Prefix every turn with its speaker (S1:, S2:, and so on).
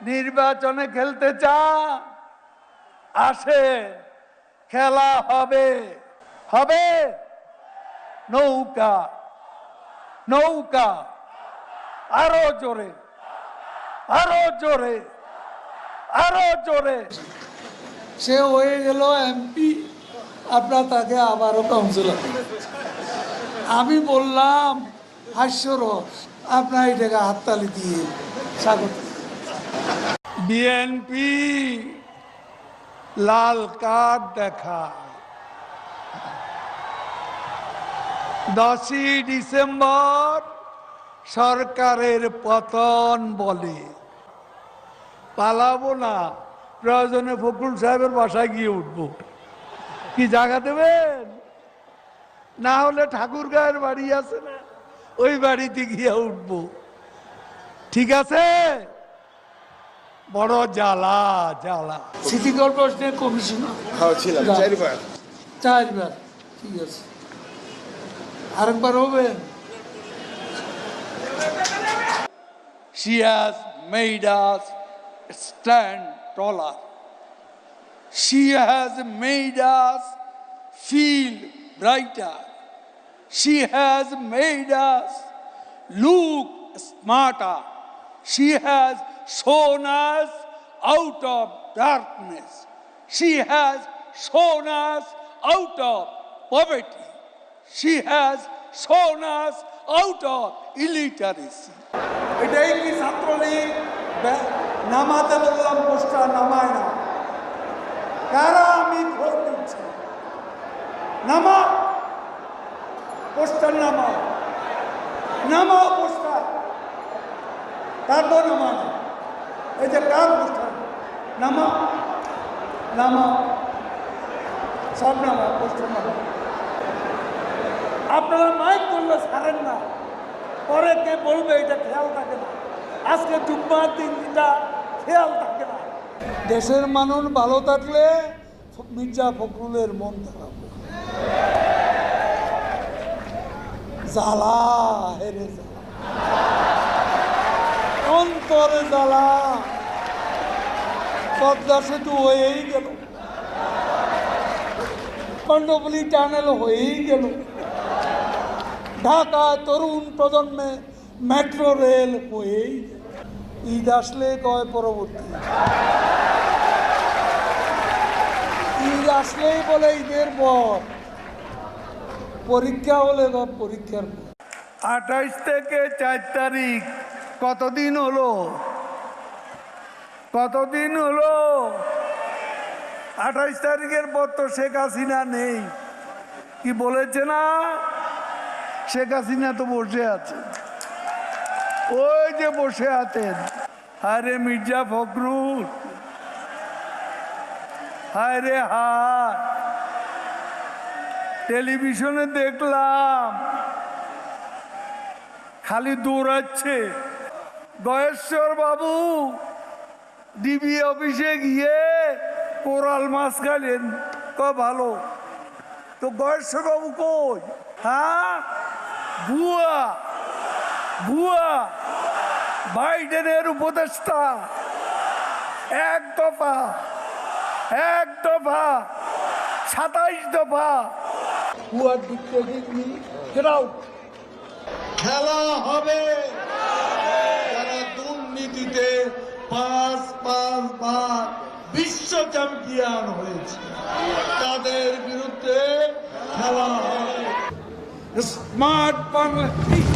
S1: নির্বাচনে খেলতে চান, আসে, খেলা হবে, হবে। নৌকা নৌকা, আরো জোরে, আরো জোরে, আরো জোরে।
S2: সে হয়ে গেল এমপি, আপনার তাকে আবারও কাউন্সিলর। আমি বললাম হাস্যরস, আপনার এটাকে হাততালি দিয়ে স্বাগত।
S1: বিএনপি লাল কার্ড দেখায়। 10ই ডিসেম্বর সরকারের পতন বলে। পালাবো না, প্রয়োজনে ফখরুল সাহেবের বাসায় গিয়ে উঠবো। কি জায়গা দেবেন? না হলে ঠাকুরগাঁয়ের বাড়ি আছে না, ওই বাড়িতে গিয়ে উঠবো। ঠিক আছে? বড় জ্বালা জ্বালা।
S2: সিটি কর্পোরেশনের কমিশনার
S3: ছিলাম 4 বার।
S2: 4 বার, ঠিক আছে, আরেকবার হবেন।
S1: She has made us stand taller. She has made us feel brighter. She has made us look smarter. She has shown us out of darkness. She has shown us out of poverty. She has shown us out of illiteracy. এটাই কি ছাত্রলীগ? নামাতে বললাম, poster নামায় না। কারা আমি খোঁজ দিচ্ছি, নামা পোস্টার, নামাও নামাও পোস্টার, তারপর নামা। এই যে কার পোস্টার, নামা নামা, সব নামা, পোস্টার নামা। আপনারা মাইক করলে ছাড়েন না, পরে কে বলবে এটা খেয়াল থাকে না। আজকে জুম্মার দিনটা খেয়াল থাকে না।
S2: দেশের মানুষ ভালো থাকলে মির্জা ফখরুলের মন থাকবে। জ্বালা হেরে জ্বালা, অন্তরে জ্বালা। পদ্মা সেতু হয়েই গেল, কর্ণফুলী টানেল হয়েই গেল, ঢাকা তরুণ প্রজন্মে মেট্রো রেল হয়েই গেল। ঈদ আসলে কয় পরবর্তী, ঈদ আসলেই বলে ঈদের পর, পরীক্ষা হলে পরীক্ষার পর।
S1: 28 থেকে 4 তারিখ কতদিন হলো? কতদিন হলো? 28 তারিখের পর তো শেখ হাসিনা নেই। কি বলেছে না? শেখ হাসিনা তো বসে আছে, ওই যে বসে আছেন। আরে মির্জা ফখরুল, হায় রে হায়, টেলিভিশনে দেখলাম খালি দৌড়াচ্ছে। গয়েশ্বর বাবু ডিবি অফিসে গিয়ে কোরাল মাছ খাইলেন, ভালো তো। গয়েশ্বর বাবু কই? হ্যাঁ, ভুয়া ভুয়া বাইডেনের উপদেষ্টা। এক দফা 27 দফা
S2: ভুয়া ডিক্টেটিভ গেট আউট।
S1: খেলা হবে যারা দুর্নীতিতে 5 বার বিশ্ব চ্যাম্পিয়ন হয়েছে, তাদের বিরুদ্ধে খেলা হবে। স্মার্ট বাংলাদেশ।